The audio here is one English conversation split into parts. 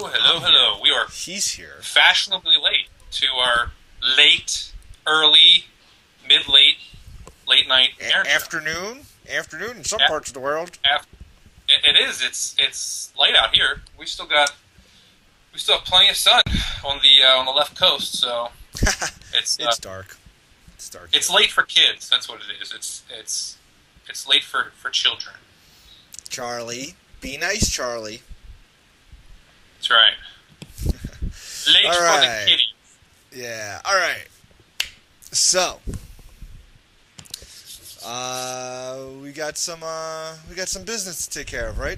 Hello, hello, hello. We are He's here. fashionably late to our late, early, mid-late, late night air show. Afternoon in some Af- parts of the world. It is. It's late out here. We still have plenty of sun on the left coast. So it's It's dark. It's dark. it's here. late for kids. That's what it is. It's late for children. Charlie, be nice, Charlie. That's right. Late All for the right. kitty. Yeah. All right. So, we got some business to take care of, right?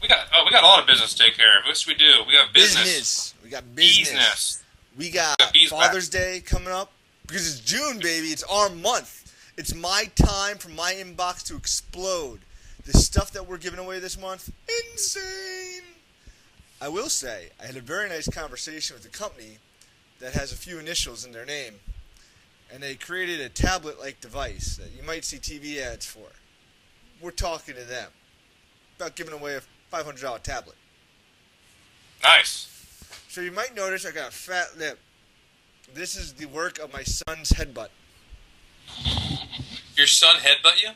We got a lot of business to take care of. Yes, we do. We got business. We got business. Business. We got beeswax. Father's Day coming up because it's June, baby. It's our month. It's my time for my inbox to explode. The stuff that we're giving away this month, insane. I will say, I had a very nice conversation with a company that has a few initials in their name, and they created a tablet-like device that you might see TV ads for. We're talking to them about giving away a $500 tablet. Nice. So you might notice I got a fat lip. This is the work of my son's headbutt. Your son headbutt you?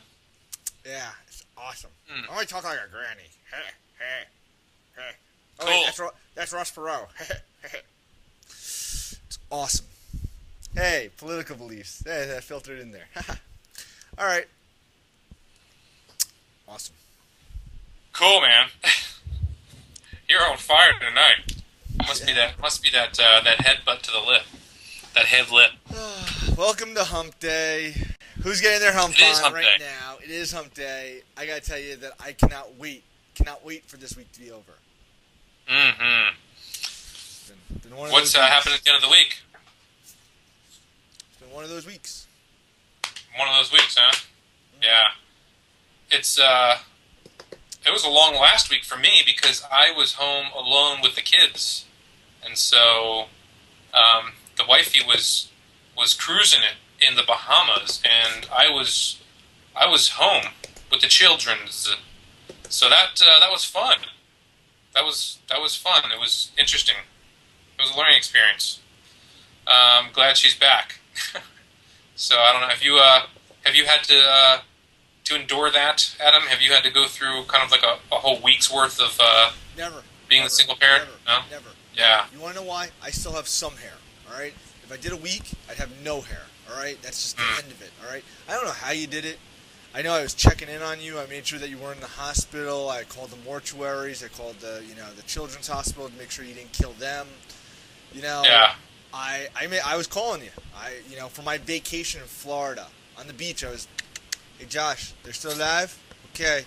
Yeah, it's awesome. Mm. I only talk like a granny. Oh, Cool. wait, that's Ross Perot. It's awesome. Hey, political beliefs. Hey, that filtered in there. All right. Awesome. Cool, man. You're on fire tonight. Must be that that headbutt to the lip. That head lip. Welcome to Hump Day. Who's getting their hump It is on Hump right Day. now? It is Hump Day. I gotta tell you that I cannot wait for this week to be over. Mm-hmm. Been one of What's those weeks. happening at the end of the week? It's been one of those weeks. One of those weeks, huh? Yeah. It was a long last week for me because I was home alone with the kids, and so the wifey was cruising it in the Bahamas, and I was home with the children. So that was fun. That was fun. It was interesting. It was a learning experience. I'm glad she's back. So I don't know. Have you had to endure that, Adam? Have you had to go through kind of like a whole week's worth of Never. being never, a single parent? Never. No? Never. Yeah. You want to know why? I still have some hair. All right. If I did a week, I'd have no hair. All right. That's just the end of it. All right. I don't know how you did it. I know I was checking in on you. I made sure that you weren't in the hospital. I called the mortuaries. I called the children's hospital to make sure you didn't kill them. Yeah. I was calling you. For my vacation in Florida on the beach. Hey Josh, they're still alive? Okay.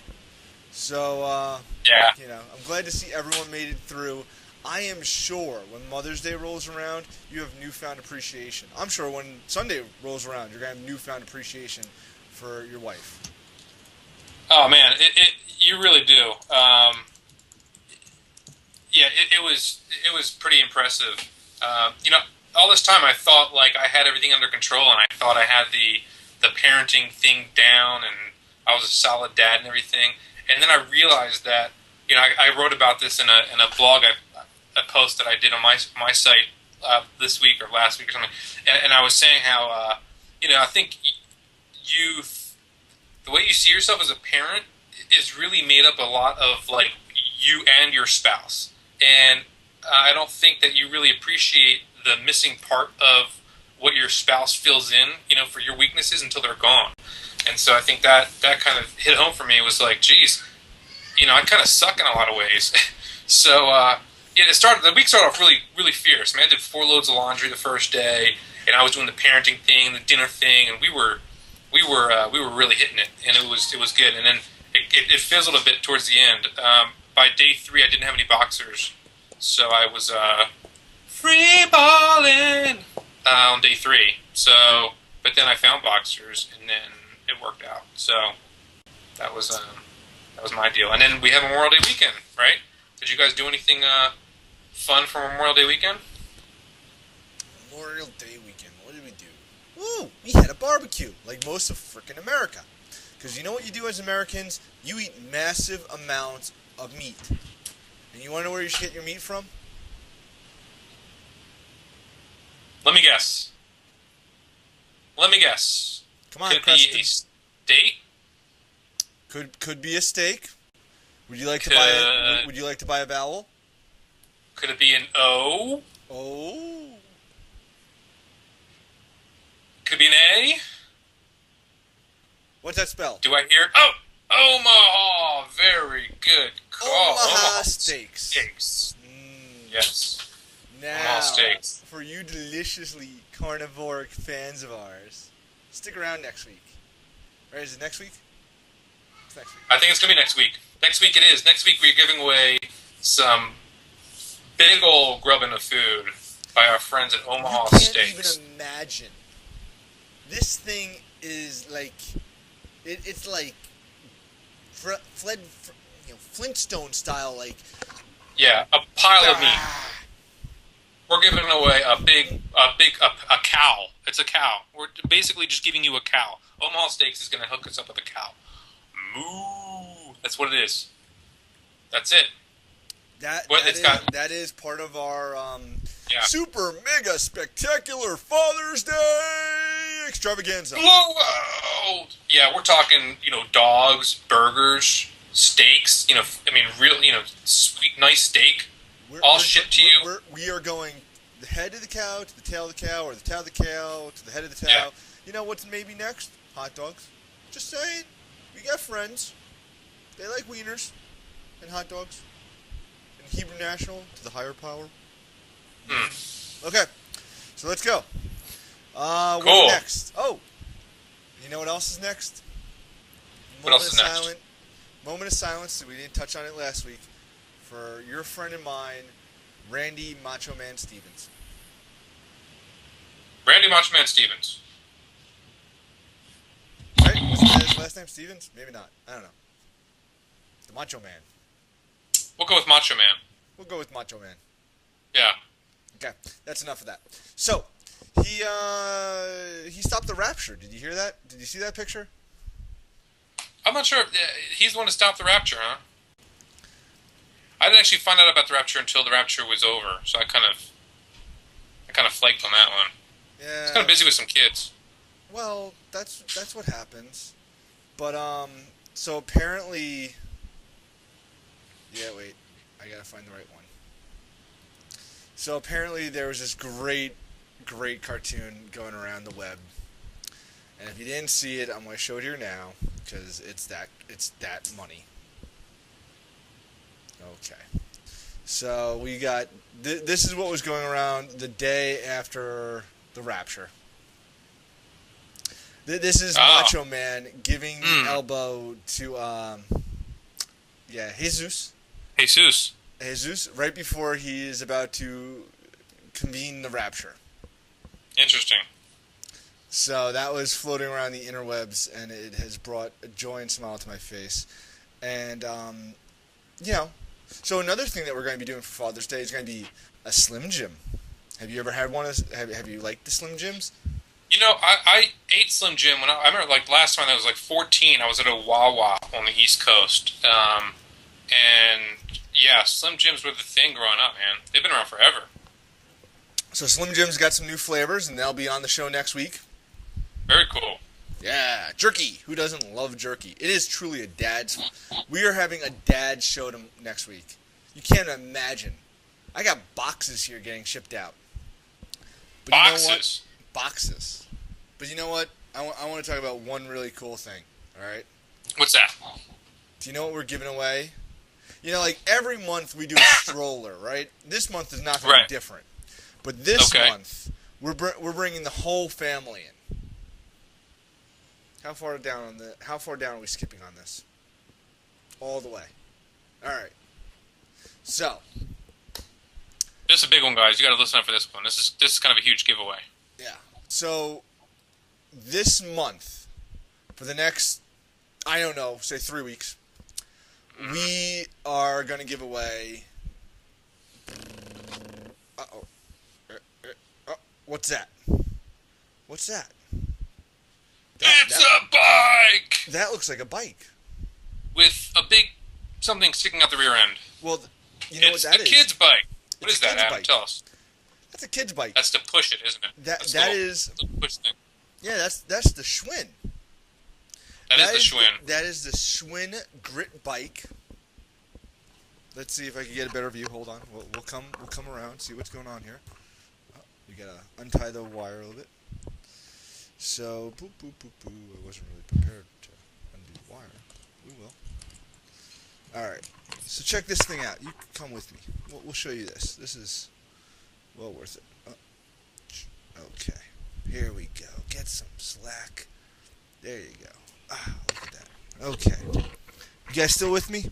So Yeah. I'm glad to see everyone made it through. I am sure when Mother's Day rolls around, you have newfound appreciation. I'm sure when Sunday rolls around, you're gonna have newfound appreciation for your wife. Oh man, you really do. Yeah, it was pretty impressive. All this time I thought like I had everything under control, and I thought I had the parenting thing down, and I was a solid dad and everything. And then I realized that I wrote about this in a blog a post that I did on my site this week or last week or something, and I was saying how I think the way you see yourself as a parent is really made up a lot of like you and your spouse, and I don't think that you really appreciate the missing part of what your spouse fills in, for your weaknesses until they're gone. And so I think that kind of hit home for me. It was like, geez, I kind of suck in a lot of ways. So the week started off really, really fierce. I mean, I did 4 loads of laundry the first day, and I was doing the parenting thing, the dinner thing, and we were really hitting it, and it was good. And then it fizzled a bit towards the end. By day 3, I didn't have any boxers, so I was free balling on day 3. So, but then I found boxers, and then it worked out. So that was my deal. And then we have Memorial Day weekend, right? Did you guys do anything fun for Memorial Day weekend? Memorial Day weekend. What did we do? Woo! We had a barbecue, like most of frickin' America. Because you know what you do as Americans? You eat massive amounts of meat. And you want to know where you should get your meat from? Let me guess. Let me guess. Come on, Could it Preston. be a steak? Could be a steak. Would you like to buy it? Would you like to buy a vowel? Could it be an O? Oh. Could it be an A? What's that spell? Do I hear? Oh! Omaha! Very good call. Omaha steaks. Steaks. Mm. Yes. Now, Omaha steaks. for you deliciously carnivoric fans of ours, stick around next week. Right? Is it next week? It's next week. I think it's going to be next week. Next week it is. Next week we're giving away some big old grubbing of food by our friends at Omaha You can't Steaks. even imagine. This thing is like, it's like Flintstone style, like. Yeah, a pile of meat. We're giving away a cow. It's a cow. We're basically just giving you a cow. Omaha Steaks is going to hook us up with a cow. Moo. That's what it is. That's it. That is part of our Yeah. super mega spectacular Father's Day extravaganza. Blowout! Yeah, we're talking, dogs, burgers, steaks, real, sweet, nice steak. All shipped to you. We are going the head of the cow to the tail of the cow, or the tail of the cow to the head of the cow. Yeah. You know what's maybe next? Hot dogs. Just saying. We got friends. They like wieners and hot dogs. And Hebrew National to the higher power. Okay, so let's go. Cool. What's next? Oh, you know what else is next? What else is next? Moment of silence. We didn't touch on it last week. For your friend and mine, Randy Macho Man Stevens. Randy Macho Man Stevens. Right? Wasn't that his last name? Stevens? Maybe not. I don't know. The Macho Man. We'll go with Macho Man. We'll go with Macho Man. Yeah. Okay, that's enough of that. So, he stopped the Rapture. Did you hear that? Did you see that picture? I'm not sure. He's the one to stop the Rapture, huh? I didn't actually find out about the Rapture until the Rapture was over, so I kind of flaked on that one. Yeah. I was kind of busy with some kids. Well, that's what happens. But so apparently, yeah. Wait, I gotta find the right one. So apparently there was this great cartoon going around the web, and if you didn't see it, I'm gonna show it here now because it's that money. Okay. So we got this is what was going around the day after the Rapture. This is Macho Man giving the elbow to Jesus. Jesus, right before he is about to convene the Rapture. Interesting. So that was floating around the interwebs, and it has brought a joy and smile to my face. And so another thing that we're going to be doing for Father's Day is going to be a Slim Jim. Have you ever had one? Have you liked the Slim Jims? I ate Slim Jim when I remember, last time I was 14. I was at a Wawa on the East Coast, and yeah, Slim Jims were the thing growing up, man. They've been around forever. So Slim Jim's got some new flavors, and they'll be on the show next week. Very cool. Yeah, jerky. Who doesn't love jerky? It is truly a dad's. We are having a dad show next week. You can't imagine. I got boxes here getting shipped out. But Boxes? You know what? Boxes. But you know what? I want to talk about one really cool thing. All right? What's that? Do you know what we're giving away? Every month we do a stroller, right? This month is not going to be different. But this month, we're bringing the whole family in. How far down are we skipping on this? All the way. All right. So. This is a big one, guys. You got to listen up for this one. This is kind of a huge giveaway. Yeah. So, this month, for the next, I don't know, say 3 weeks, we are going to give away. What's that? What's that? It's a bike! That looks like a bike. With a big something sticking out the rear end. Well, You know what that It's is? a kid's bike. What It's is a that, kid's Adam? bike. Tell us. That's a kid's bike. That's to push it, isn't it? That That's that the is little push thing. yeah. That's the Schwinn. That is the Schwinn. That is the Schwinn grit bike. Let's see if I can get a better view. Hold on. We'll come around, see what's going on here. Oh, we gotta untie the wire a little bit. So boop boop boop boop. I wasn't really prepared to undo the wire. We will. All right. So check this thing out. You come with me. We'll show you this. This is well worth it. Okay. Here we go. Get some slack. There you go. Ah, look at that. Okay. You guys still with me?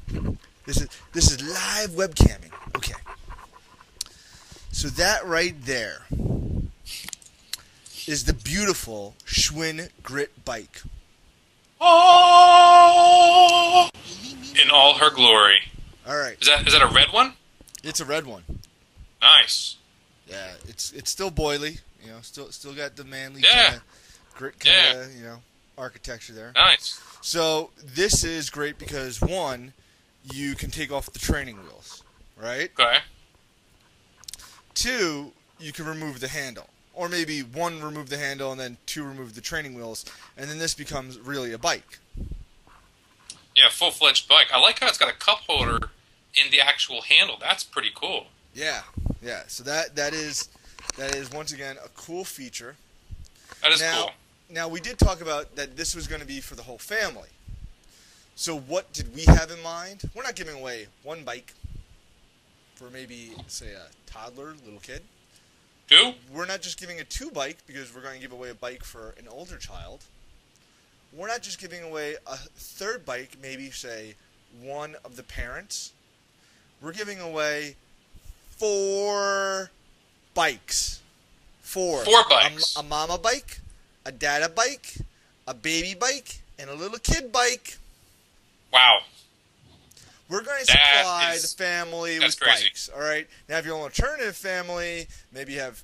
This is live webcamming. Okay. So that right there is the beautiful Schwinn Grit bike. Oh! In all her glory. All right. Is that a red one? It's a red one. Nice. Yeah, it's still boily. You know, still got the manly Yeah. kind of grit kind of architecture there. Nice. So this is great because one, you can take off the training wheels, right? Okay. Two, you can remove the handle. Or maybe one, remove the handle, and then two, remove the training wheels. And then this becomes really a bike. Yeah, full-fledged bike. I like how it's got a cup holder in the actual handle. That's pretty cool. Yeah. So that is once again a cool feature. That is cool. Now we did talk about that this was going to be for the whole family. So what did we have in mind? We're not giving away one bike for maybe, say, a toddler, little kid. Two? We're not just giving a two bike because we're going to give away a bike for an older child. We're not just giving away a third bike, maybe, say, one of the parents. We're giving away 4 bikes. 4. 4 bikes. A mama bike, a dada bike, a baby bike, and a little kid bike. Wow. We're going to supply the family with crazy. bikes. All right. Now, if you're an alternative family, maybe you have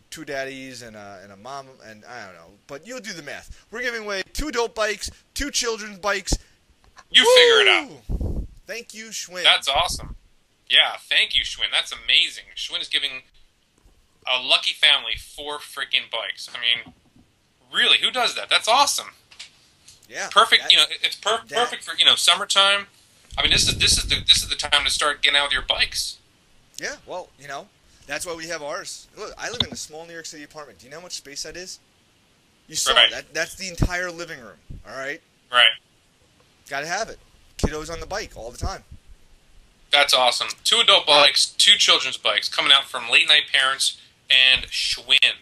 2 daddies and a mom, and I don't know. But you'll do the math. We're giving away 2 adult bikes, 2 children's bikes. You figure it out. Thank you, Schwinn. That's awesome. Yeah, thank you, Schwinn. That's amazing. Schwinn is giving a lucky family 4 freaking bikes. I mean, really, who does that? That's awesome. Yeah. Perfect. It's perfect for summertime. I mean, this is the time to start getting out with your bikes. Yeah. Well, that's why we have ours. Look, I live in a small New York City apartment. Do you know how much space that is? You saw that. That's the entire living room. All right. Right. Got to have it. Kiddos on the bike all the time. That's awesome. 2 adult bikes, 2 children's bikes coming out from Late Night Parents and Schwinn.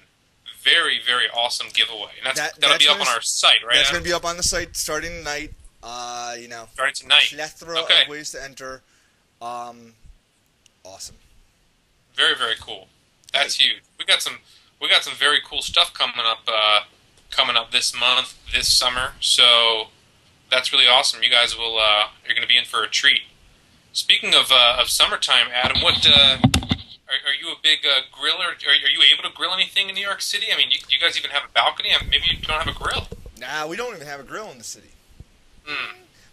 Very, very awesome giveaway. And that'll be up on our site, right? That's going to be up on the site starting tonight. Starting tonight. Plethora of ways to enter. Awesome. Very, very cool. That's huge. We got some very cool stuff coming up this month, this summer. So that's really awesome. You guys you're going to be in for a treat. Speaking of summertime, Adam, what are you a big griller? Are you able to grill anything in New York City? I mean, do you guys even have a balcony? Maybe you don't have a grill. Nah, we don't even have a grill in the city.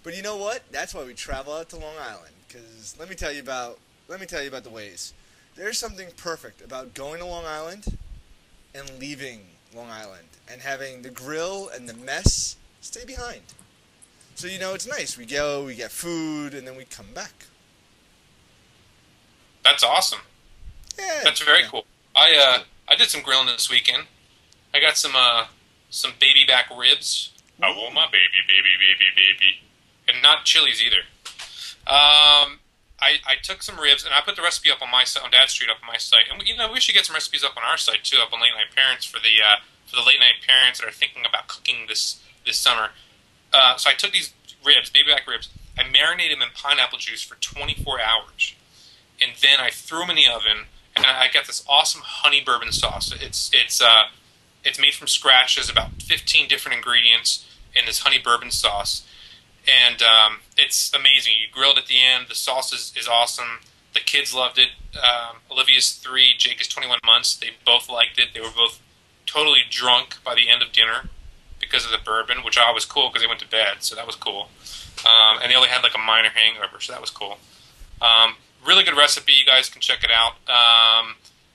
But you know what? That's why we travel out to Long Island. Because let me tell you about the ways. There's something perfect about going to Long Island and leaving Long Island and having the grill and the mess stay behind. So it's nice. We go, we get food, and then we come back. That's awesome. Yeah, that's very cool. I did some grilling this weekend. I got some baby back ribs. I want my baby, and not chilies either. I took some ribs and I put the recipe up on my site, on Dad Street, up on my site, and we should get some recipes up on our site too, up on Late Night Parents for the late night parents that are thinking about cooking this summer. So I took these ribs, baby back ribs. I marinated them in pineapple juice for 24 hours, and then I threw them in the oven. And I got this awesome honey bourbon sauce. It's made from scratch. There's about 15 different ingredients in this honey bourbon sauce, and it's amazing. You grill it at the end. The sauce is awesome. The kids loved it. Olivia's 3, Jake is 21 months. They both liked it. They were both totally drunk by the end of dinner because of the bourbon, which I was cool because they went to bed, so that was cool. And they only had like a minor hangover, so that was cool. Really good recipe. You guys can check it out.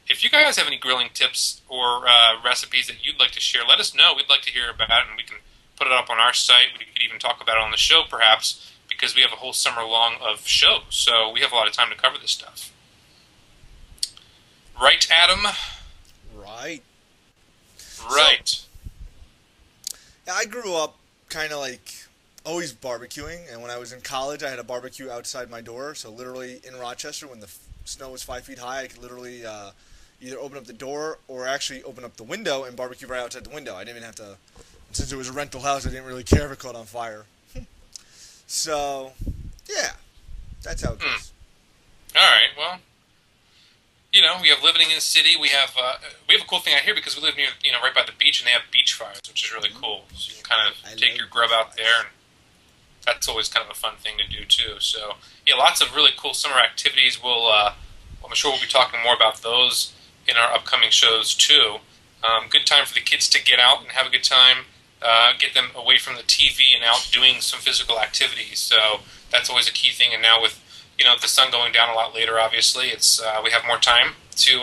If you guys have any grilling tips or recipes that you'd like to share, let us know. We'd like to hear about it, and we can put it up on our site. We could even talk about it on the show, perhaps, because we have a whole summer long of shows, so we have a lot of time to cover this stuff. Right, Adam? Right. Right. So, I grew up kind of like always barbecuing, and when I was in college, I had a barbecue outside my door. So literally in Rochester, when the snow was 5 feet high, I could literally either open up the door or actually open up the window and barbecue right outside the window. I didn't even have to, since it was a rental house, I didn't really care if it caught on fire. So, yeah, that's how it goes. All right, well, you know, we have living in the city. We have a cool thing out here because we live near, you know, right by the beach, and they have beach fires, which is really cool. So you can kind of take your grub out there, and that's always kind of a fun thing to do too. So yeah, lots of really cool summer activities. I'm sure we'll be talking more about those in our upcoming shows too. Good time for the kids to get out and have a good time. Get them away from the TV and out doing some physical activities. So that's always a key thing. And now with, you know, the sun going down a lot later, obviously, it's we have more time to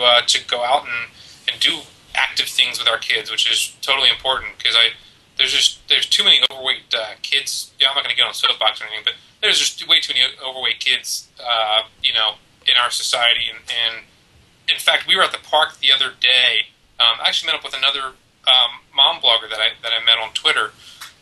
go out and do active things with our kids, which is totally important because there's too many overweight kids. Yeah, I'm not going to get on soapbox or anything, but there's just way too many overweight kids, you know, in our society. And in fact, we were at the park the other day. I actually met up with another mom blogger that I met on Twitter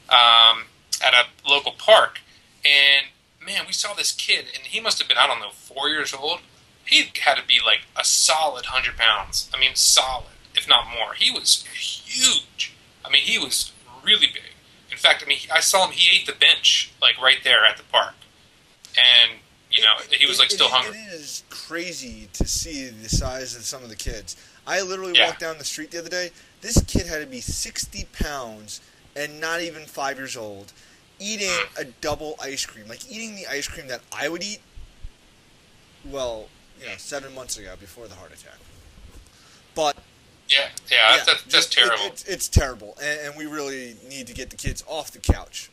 at a local park, and man, we saw this kid, and he must have been, I don't know, 4 years old. He had to be like a solid 100 pounds. I mean, solid, if not more. He was huge. I mean, he was really big. In fact, I mean, I saw him. He ate the bench like right there at the park, and you know, he was like still hungry. It is crazy to see the size of some of the kids. I literally walked down the street the other day. This kid had to be 60 pounds and not even 5 years old, eating a double ice cream. Like eating the ice cream that I would eat, well, you know, 7 months ago before the heart attack. But that's terrible. It's terrible, and we really need to get the kids off the couch.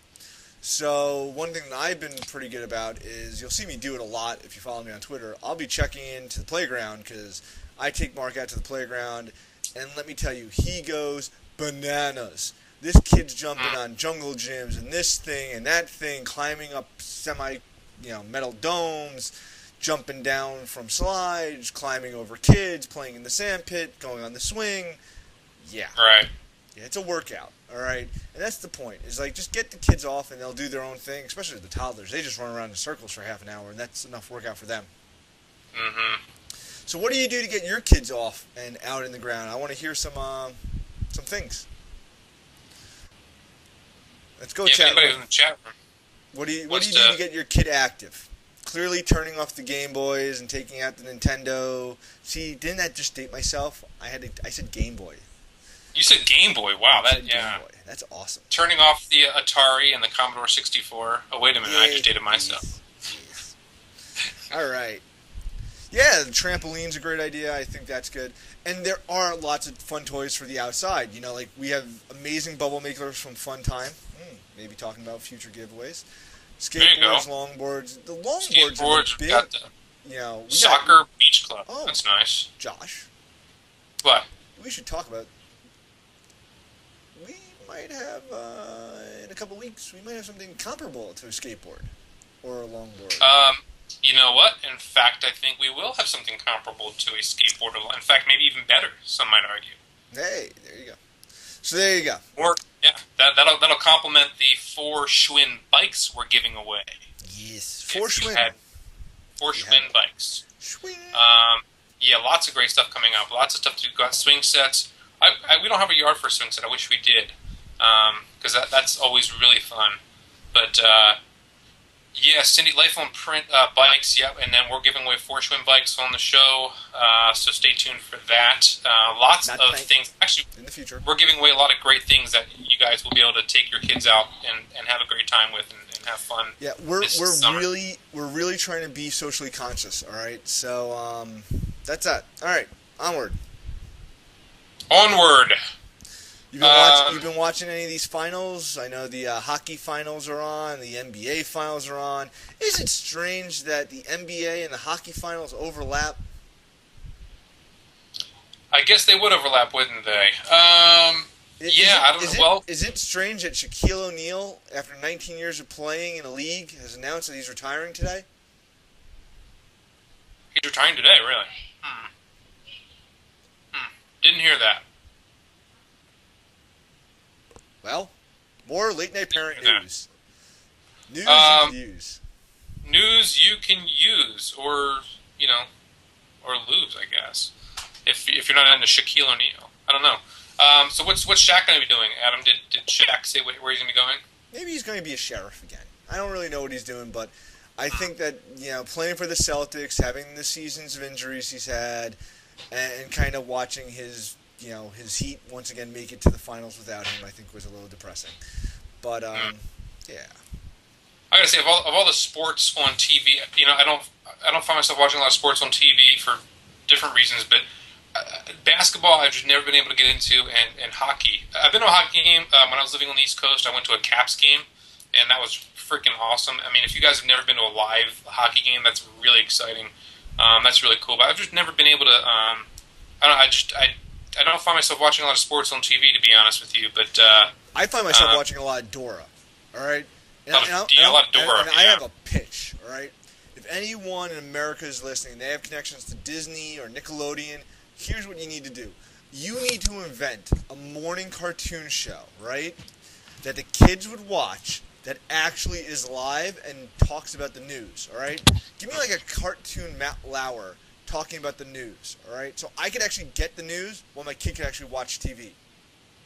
So one thing that I've been pretty good about is, you'll see me do it a lot if you follow me on Twitter, I'll be checking into the playground because I take Mark out to the playground, and let me tell you, he goes bananas. This kid's jumping on jungle gyms and this thing and that thing, climbing up metal domes, jumping down from slides, climbing over kids, playing in the sand pit, going on the swing. Yeah. Right. Yeah, it's a workout, all right? And that's the point. Is like, just get the kids off and they'll do their own thing, especially the toddlers. They just run around in circles for half an hour, and that's enough workout for them. Mm-hmm. So what do you do to get your kids off and out in the ground? I want to hear some things. Let's go, chat room. In the chat room. What do you do to get your kid active? Clearly turning off the Game Boys and taking out the Nintendo. See, didn't that just date myself? I said Game Boy. You said Game Boy. Wow, Game Boy. That's awesome. Turning off the Atari and the Commodore 64. Oh, wait a minute. I just dated myself. Jeez. All right. Yeah, the trampoline's a great idea. I think that's good. And there are lots of fun toys for the outside. You know, like we have amazing bubble makers from Fun Time. Maybe talking about future giveaways. Skateboards, longboards. The longboards are big. Got the soccer beach club. Oh, that's nice. Josh. What? We should talk about. We might have in a couple weeks. We might have something comparable to a skateboard or a longboard. You know what? In fact, I think we will have something comparable to a skateboard. In fact, maybe even better. Some might argue. Hey, there you go. So there you go. Or that'll complement the 4 Schwinn bikes we're giving away. Yes, 4 Schwinn. 4 Schwinn bikes. Schwinn. Yeah, lots of great stuff coming up. Lots of stuff to got swing sets. We don't have a yard for a swing set. I wish we did, because that's always really fun. But yeah, Cindy, Life on Print bikes. Yep, and then we're giving away 4 Schwinn bikes on the show. So stay tuned for that. Lots of things. Actually, in the future, we're giving away a lot of great things that you guys will be able to take your kids out and have a great time with and have fun. Yeah, we're really trying to be socially conscious. All right, so that's that. All right, onward. Onward. You've been watching any of these finals? I know the hockey finals are on, the NBA finals are on. Is it strange that the NBA and the hockey finals overlap? I guess they would overlap, wouldn't they? Yeah, I don't know. Well, is it strange that Shaquille O'Neal, after 19 years of playing in a league, has announced that he's retiring today? he's retiring today, really? Didn't hear that. Well, more late night parent news. News you can use. News you can use, or or lose, I guess. If you're not into Shaquille O'Neal, I don't know. So what's Shaq going to be doing, Adam? Did Shaq say where he's going to be going? Maybe he's going to be a sheriff again. I don't really know what he's doing, but I think that playing for the Celtics, having the seasons of injuries he's had, and kind of watching his his Heat once again make it to the finals without him, I think was a little depressing. But yeah. I gotta say, of all the sports on TV, I don't find myself watching a lot of sports on TV for different reasons, but basketball I've just never been able to get into, and hockey. I've been to a hockey game when I was living on the East Coast. I went to a Caps game, and that was freaking awesome. I mean, if you guys have never been to a live hockey game, that's really exciting. That's really cool. But I've just never been able to. I don't find myself watching a lot of sports on TV, to be honest with you. But I find myself watching a lot of Dora. All right. A lot of Dora. And I have a pitch. All right. If anyone in America is listening, they have connections to Disney or Nickelodeon. Here's what you need to do. You need to invent a morning cartoon show, right, that the kids would watch that actually is live and talks about the news, all right? Give me like a cartoon Matt Lauer talking about the news, all right? So I could actually get the news while my kid could actually watch TV.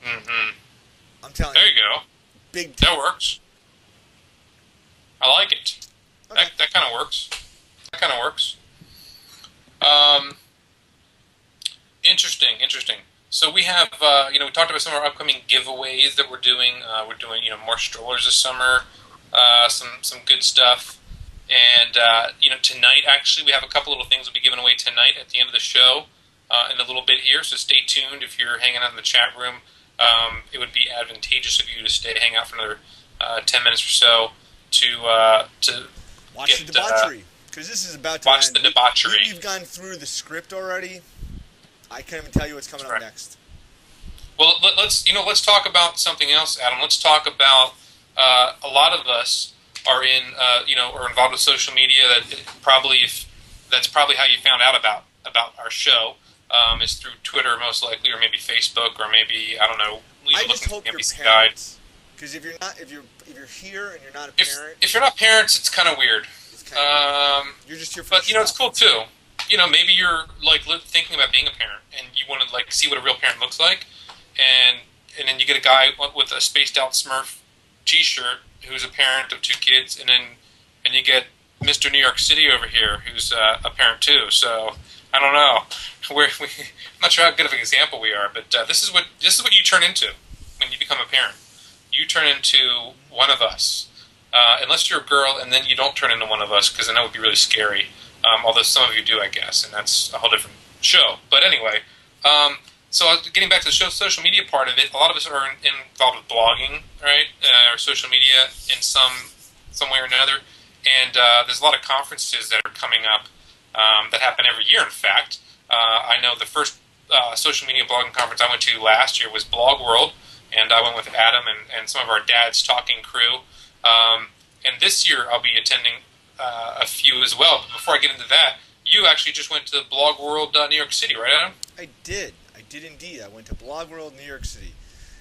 Mm-hmm. I'm telling you. There you go. Big time. That works. I like it. Okay. That kind of works. Interesting. So we have, we talked about some of our upcoming giveaways that we're doing. We're doing, more strollers this summer, some good stuff. And, tonight, actually, we have a couple little things we'll be giving away tonight at the end of the show in a little bit here. So stay tuned. If you're hanging out in the chat room, it would be advantageous of you to hang out for another 10 minutes or so to watch the debauchery. Because this is about to watch end. the debauchery. We've gone through the script already. I can't even tell you what's coming up next. Well, let's talk about something else, Adam. Let's talk about a lot of us are are involved with social media. That's probably how you found out about our show is through Twitter, most likely, or maybe Facebook, or maybe I don't know. I just hope you're parents. Because if you're here and you're not a parent, if you're not parents, it's kind of weird. You're just here for. But it's cool too. Maybe you're thinking about being a parent, and you want to see what a real parent looks like, and then you get a guy with a spaced out Smurf T-shirt who's a parent of 2 kids, and you get Mr. New York City over here who's a parent too. So I don't know. I'm not sure how good of an example we are, but this is what you turn into when you become a parent. You turn into one of us, unless you're a girl, and then you don't turn into one of us, because then that would be really scary. Although some of you do, I guess, and that's a whole different show. But anyway, so getting back to the social media part of it, a lot of us are involved with blogging, right, or social media in some way or another. And there's a lot of conferences that are coming up that happen every year, in fact. I know the first social media blogging conference I went to last year was Blog World, and I went with Adam and some of our Dad's Talking crew. And this year I'll be attending a few as well. But before I get into that, you actually just went to Blog World New York City, right, Adam? I did indeed. I went to Blog World New York City.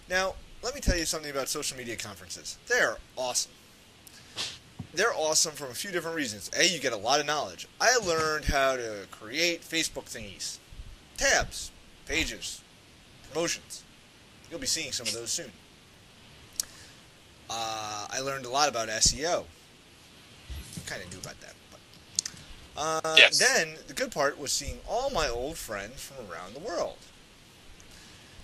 Now, let me tell you something about social media conferences. They're awesome. They're awesome from a few different reasons. A, you get a lot of knowledge. I learned how to create Facebook thingies, tabs, pages, promotions. You'll be seeing some of those soon. I learned a lot about SEO. Kind of knew about that. But yes. Then, the good part was seeing all my old friends from around the world.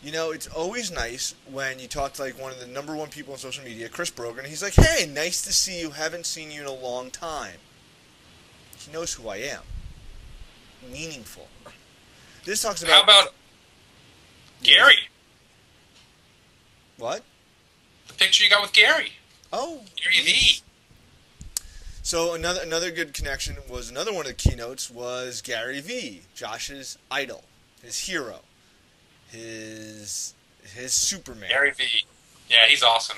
It's always nice when you talk to one of the number one people on social media, Chris Brogan, and he's like, hey, nice to see you, haven't seen you in a long time. He knows who I am. Meaningful. This talks about... How about Gary? What? The picture you got with Gary. Oh. Gary V. So another good connection was another one of the keynotes was Gary V, Josh's idol, his hero, his Superman. Gary V. Yeah, he's awesome.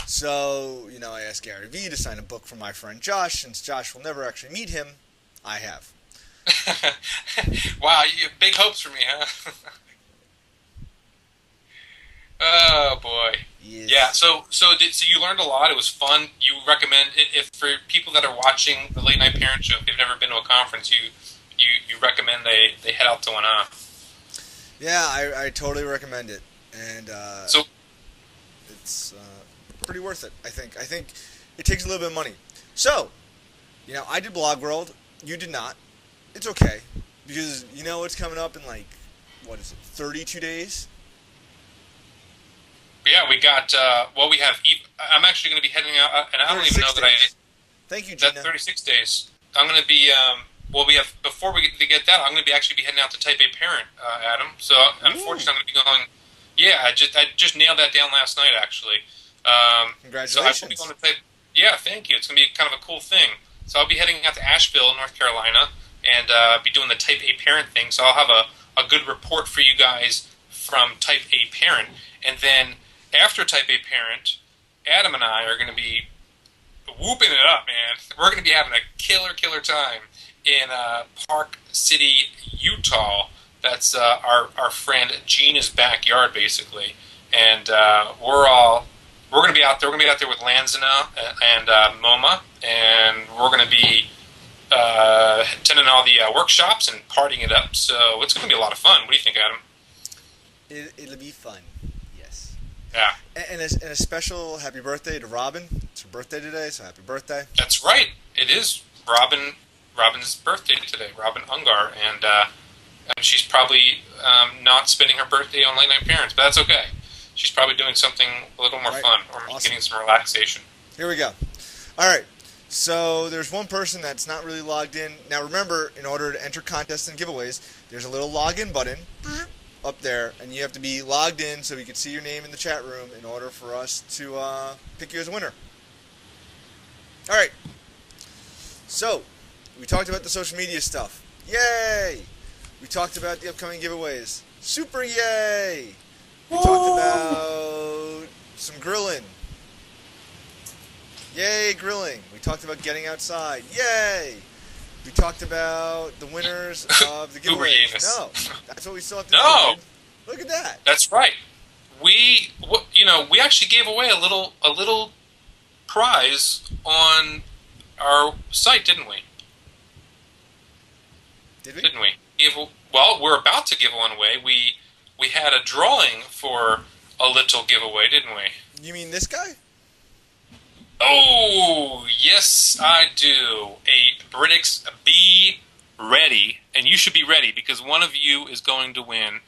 So, I asked Gary V to sign a book for my friend Josh. Since Josh will never actually meet him, I have. Wow, you have big hopes for me, huh? Oh boy. Yes. Yeah. So you learned a lot. It was fun. You recommend if for people that are watching the Late Night Parent Show, if they've never been to a conference, you recommend they head out to one, huh? Yeah, I totally recommend it, and so it's pretty worth it. I think it takes a little bit of money. So, I did Blog World. You did not. It's okay because it's coming up in like 32 days. Yeah, we got. We have. I'm actually going to be heading out, and I don't even know that days. Thank you, Gina. That's 36 days. I'm going to be. We have before we get that. I'm going to be actually heading out to Type A Parent, Adam. So unfortunately, I'm going to be going. Yeah, I just nailed that down last night, actually. Congratulations. So I will be going to Type. Yeah, thank you. It's going to be kind of a cool thing. So I'll be heading out to Asheville, North Carolina, and be doing the Type A Parent thing. So I'll have a good report for you guys from Type A Parent, and then. After Type A Parent, Adam and I are going to be whooping it up, man. We're going to be having a killer time in Park City, Utah. That's our friend Gina's backyard, basically. And we're going to be out there. We're going to be out there with Lanzina and MoMA, and we're going to be attending all the workshops and partying it up. So it's going to be a lot of fun. What do you think, Adam? It'll be fun. Yeah. And a special happy birthday to Robin. It's her birthday today, so happy birthday. That's right. It is Robin's birthday today, Robin Ungar, and she's probably not spending her birthday on Late Night Parents, but that's okay. She's probably doing something a little more fun, or awesome. Getting some relaxation. Here we go. All right. So there's one person that's not really logged in. Now remember, in order to enter contests and giveaways, there's a little login button up there, and you have to be logged in so we can see your name in the chat room in order for us to pick you as a winner. All right. So we talked about the social media stuff. Yay! We talked about the upcoming giveaways. Super yay! We talked about some grilling. Yay, grilling. We talked about getting outside. Yay! We talked about the winners of the giveaways. No, that's what we still have to do. Dude. Look at that. That's right. We actually gave away a little prize on our site, didn't we? Did we? Didn't we? Well, we're about to give one away. We had a drawing for a little giveaway, didn't we? You mean this guy? Oh, yes, I do. A Britax Be Ready, and you should be ready because one of you is going to win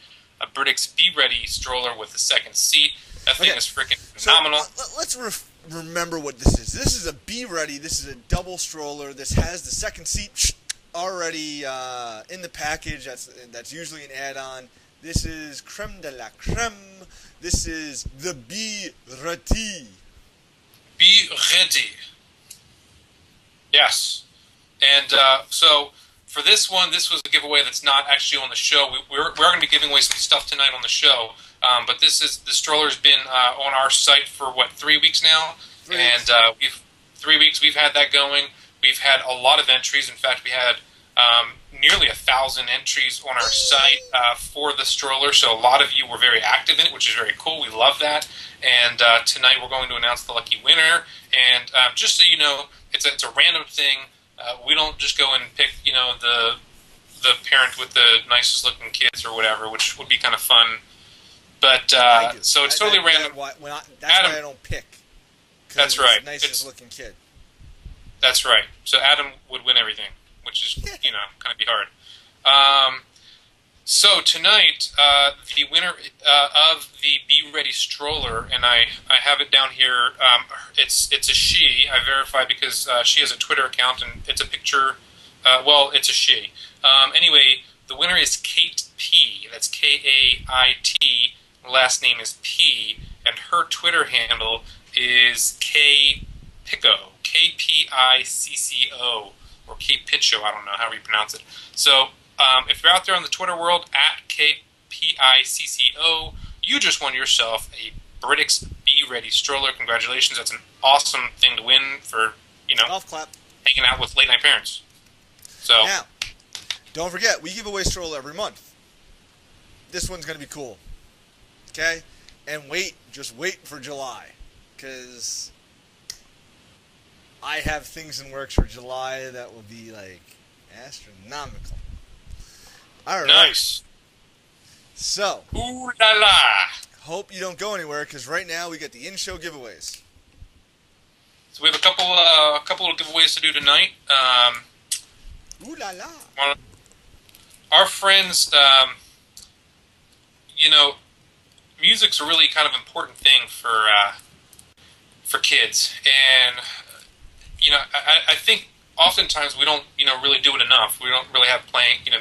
a Britax Be Ready stroller with a second seat. That thing is freaking phenomenal. So, let's remember what this is. This is a Be Ready. This is a double stroller. This has the second seat already in the package. That's usually an add-on. This is creme de la creme. This is the Be Ready. Be ready. Yes. And so for this one, this was a giveaway that's not actually on the show. We're going to be giving away some stuff tonight on the show. But the stroller's been on our site for, 3 weeks now? 3 weeks. And 3 weeks we've had that going. We've had a lot of entries. In fact, we had nearly 1,000 entries on our site for the stroller. So a lot of you were very active in it, which is very cool. We love that. And tonight we're going to announce the lucky winner. And just so you know, it's a random thing. We don't just go and pick, the parent with the nicest looking kids or whatever, which would be kind of fun. But so it's totally random. That's Adam, why I don't pick. That's right. Nicest looking kid. That's right. So Adam would win everything, which is kind of be hard. So tonight, the winner of the Be Ready stroller, and I have it down here. It's a she. I verified because she has a Twitter account, and it's a picture. It's a she. Anyway, the winner is Kate P. That's Kait last name is P, and her Twitter handle is kpicco, Kpicco, or kpicco. I don't know how you pronounce it. So if you're out there on the Twitter world at kpicco, you just won yourself a Britax Be Ready stroller. Congratulations! That's an awesome thing to win for Golf clap. hanging out with late night parents. So Now, don't forget, we give away stroller every month. This one's going to be cool. Okay? And just wait for July. Because I have things in works for July that will be, like, astronomical. All right. nice. So, Ooh la la. hope you don't go anywhere, because right now we got the in-show giveaways. So we have a couple of giveaways to do tonight. Ooh la la. Our friends, music's a really kind of important thing for kids, and I think oftentimes we don't really do it enough. We don't really have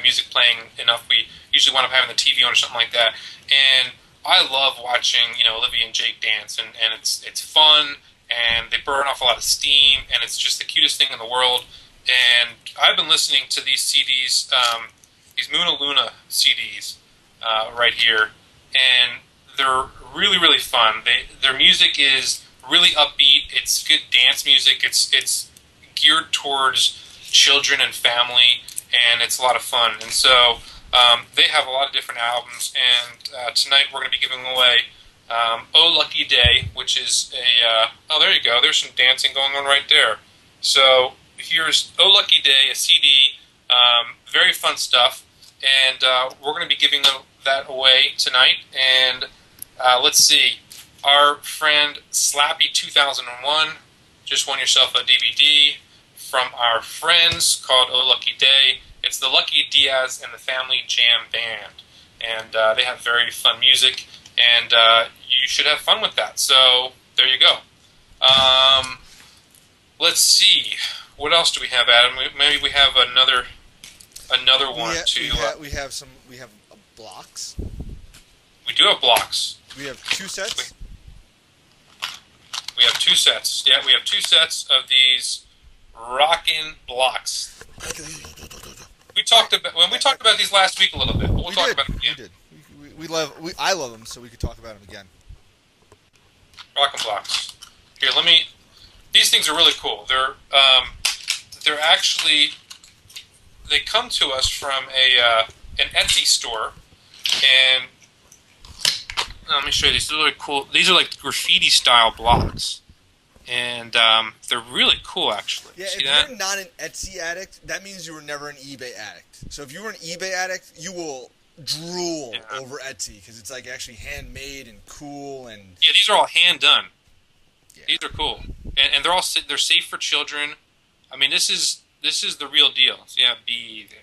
music playing enough. We usually wind up having the TV on or something like that. And I love watching Olivia and Jake dance, and it's fun, and they burn off a lot of steam, and it's just the cutest thing in the world. And I've been listening to these CDs, these Muna Luna CDs right here, and they're really, really fun. Their music is really upbeat. It's good dance music. It's geared towards children and family, and it's a lot of fun. And so they have a lot of different albums, and tonight we're going to be giving away Oh Lucky Day, which is there you go. There's some dancing going on right there. So here's Oh Lucky Day, a CD, very fun stuff, and we're going to be giving that away tonight. And let's see, our friend Slappy2001 just won yourself a DVD from our friends called Oh Lucky Day. It's the Lucky Diaz and the Family Jam Band, and they have very fun music, and you should have fun with that. So there you go. Let's see. What else do we have, Adam? Maybe we have another one too. We have blocks. We do have blocks. We have 2 sets. We have 2 sets. Yeah, we have 2 sets of these rockin' blocks. We talked about these last week a little bit. We'll talk about them again. We did. I love them, so we could talk about them again. Rockin' blocks. Here, these things are really cool. They're actually, they come to us from an Etsy store, and let me show you these. They're really cool. These are like graffiti style blocks, and they're really cool actually. Yeah, See if that? you're not an Etsy addict, that means you were never an eBay addict. So if you were an eBay addict, you will drool over Etsy because it's like actually handmade and cool and. Yeah, these are all hand done. Yeah. These are cool, and they're safe for children. I mean, this is the real deal. So yeah, be there.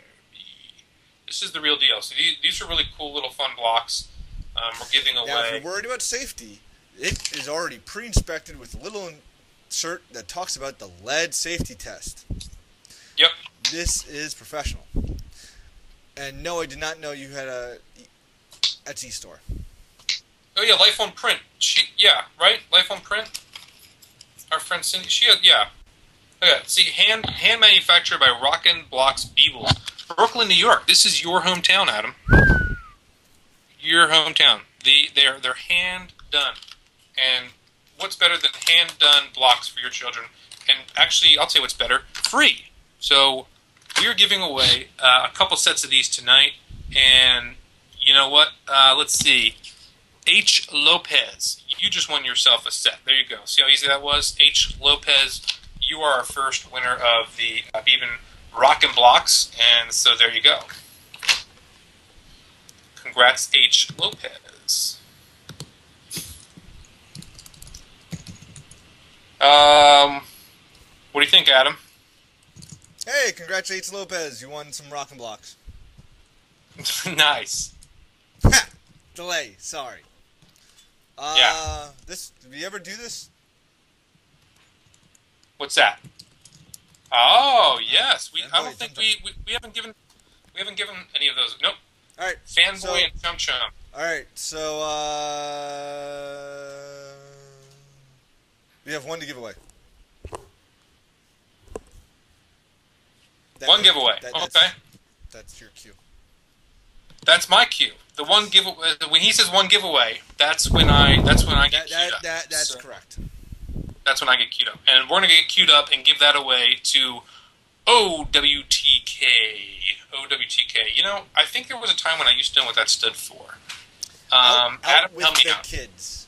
This is the real deal. So these are really cool little fun blocks. We're giving away. Now, if you're worried about safety, it is already pre-inspected with a little insert that talks about the lead safety test. Yep. This is professional. And no, I did not know you had a Etsy store. Oh yeah, Life on Print. Right? Life on Print. Our friend Cindy. Okay. See, hand manufactured by Rockin' Blocks Beebles, Brooklyn, New York. This is your hometown, Adam. Your hometown. They're hand done, and what's better than hand done blocks for your children? And actually, I'll tell you what's better: free. So we are giving away a couple sets of these tonight, and you know what? Let's see. H. Lopez, you just won yourself a set. There you go. See how easy that was? H. Lopez, you are our first winner of the Beaven Rockin' Blocks, and so there you go. Congrats, H. Lopez. What do you think, Adam? Hey, congrats, H. Lopez. You won some Rockin' Blocks. Nice. Ha! Delay. Sorry. Yeah. Did we ever do this? What's that? Oh yes, I haven't given any of those. Nope. All right. Fanboy so, and Chum Chum. All right, so we have one to give away. One giveaway. Okay. That's your cue. That's my cue. The one giveaway. When he says one giveaway, that's when I get queued up. That's correct. That's when I get queued up, and we're gonna get queued up and give that away to OWTK. OWTK. You know, I think there was a time when I used to know what that stood for. Out Adam, with help me the out. kids.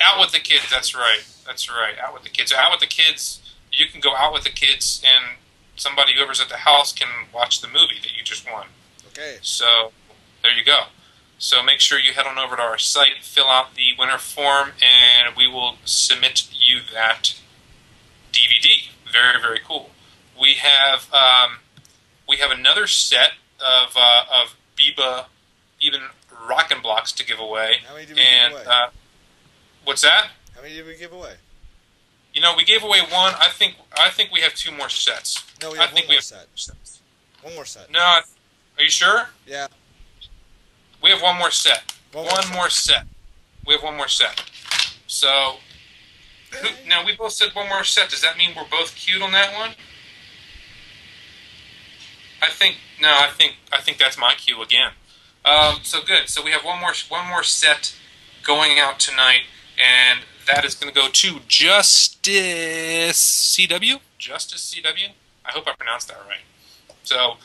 Out with the kids. That's right. That's right. Out with the kids. Out with the kids. You can go out with the kids, and somebody, whoever's at the house, can watch the movie that you just won. Okay. So there you go. So make sure you head on over to our site, fill out the winner form, and we will submit you that DVD. Very, very cool. We have another set of Biba even Rockin' Blocks to give away. How many did we give away? What's that? How many did we give away? You know, we gave away one. I think we have two more sets. No, we have one more set. Sets. One more set. No, are you sure? Yeah. We have one more set. One more set. We have one more set. So, now we both said one more set. Does that mean we're both queued on that one? I think that's my cue again. So good. So we have one more set going out tonight, and that is going to go to Justice CW. Justice CW. I hope I pronounced that right. So,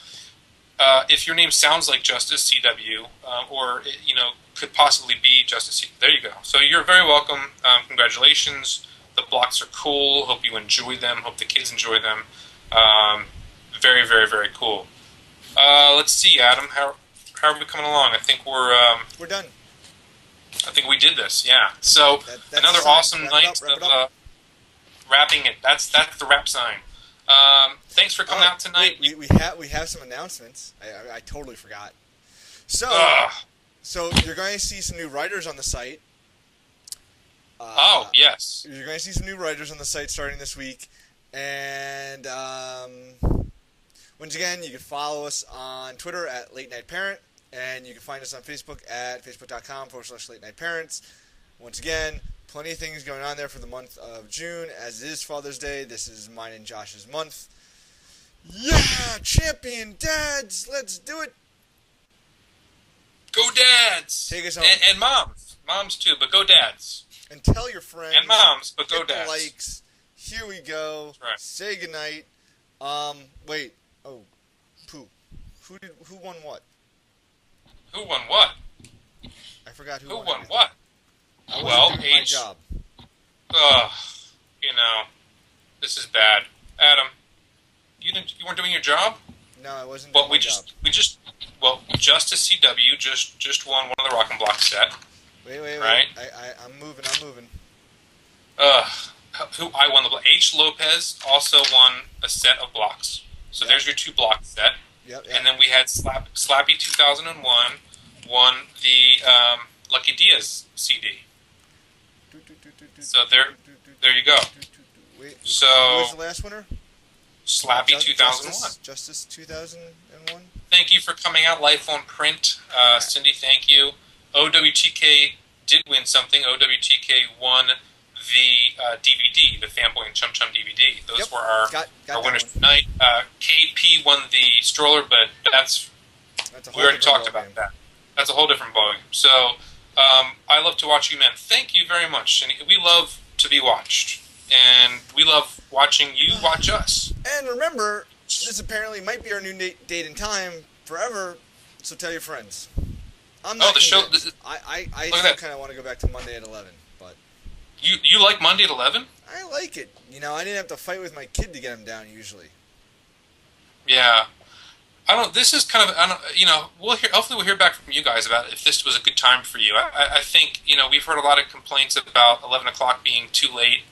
if your name sounds like Justice CW, or could possibly be Justice CW, there you go. So you're very welcome. Congratulations. The blocks are cool. Hope you enjoy them. Hope the kids enjoy them. Very, very, very cool. Let's see, Adam. How are we coming along? I think we're done. I think we did this. Yeah. So another awesome night of wrapping it. That's the wrap sign. Thanks for coming out tonight. We have some announcements. I totally forgot. So you're going to see some new writers on the site. Yes. You're going to see some new writers on the site starting this week, and once again, you can follow us on Twitter at Late Night Parent, and you can find us on Facebook at facebook.com/Late Night Parents. Once again, plenty of things going on there for the month of June. As it is Father's Day, this is mine and Josh's month. Yeah, champion dads, let's do it. Go dads. Take us home. And moms too, but go dads. And tell your friends. And moms, but go hit the dads. likes. Here we go. That's right. Say goodnight. Wait. Oh, poo. Who won what? Who won what? I forgot who won. Won what? I wasn't doing my job. This is bad. Adam, you weren't doing your job? No, I wasn't Well, doing my job. Justice CW just won one of the Rockin' Block set. Wait. Right? I'm moving. Who I won the H. Lopez also won a set of blocks. So there's your 2 block set. Yep. And then we had Slappy 2001 won the Lucky Diaz CD. So there you go. Wait, So who was the last winner? Slappy 2001. Justice 2001. Thank you for coming out. Life on Print. Cindy, thank you. OWTK did win something. OWTK won the DVD, the Fanboy and Chum Chum DVD. Those were our winners tonight. KP won the stroller, but we already talked about that. That's a whole different ballgame. So I love to watch you men. Thank you very much. And we love to be watched. And we love watching you watch us. And remember, this apparently might be our new date and time forever, so tell your friends. I'm not convinced. I still kind of want to go back to Monday at 11, but... You like Monday at 11? I like it. I didn't have to fight with my kid to get him down usually. Yeah. This is kind of, hopefully we'll hear back from you guys about if this was a good time for you. I think, we've heard a lot of complaints about 11 o'clock being too late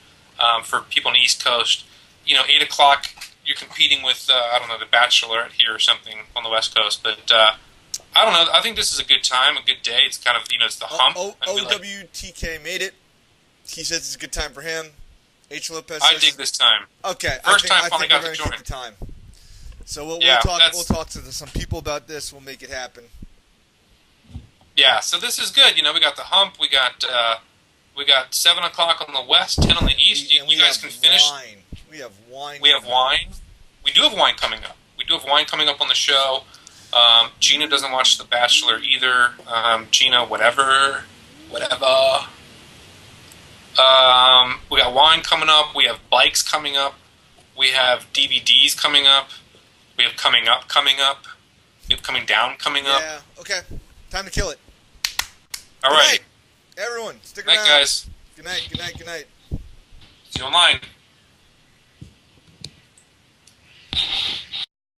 for people on the East Coast. 8 o'clock, you're competing with, The Bachelorette here or something on the West Coast. But, I don't know. I think this is a good time, a good day. It's kind of, it's the hump. OWTK made it. He says it's a good time for him. H. Lopez I dig this time. Okay. First time finally got to join. Keep the time. So we'll talk to some people about this. We'll make it happen. Yeah, so this is good. You know, we got the hump. We got 7 o'clock on the west, 10 on the east. You guys can finish. Wine. We have wine. We have wine. We do have wine coming up. We do have wine coming up on the show. Gina doesn't watch The Bachelor either. Gina, whatever. We got wine coming up. We have bikes coming up. We have DVDs coming up. We have coming up. We have coming down coming up. Yeah, okay. Time to kill it. All right. Everyone, stick Good night, around. guys. Good night, good night, good night. See you online.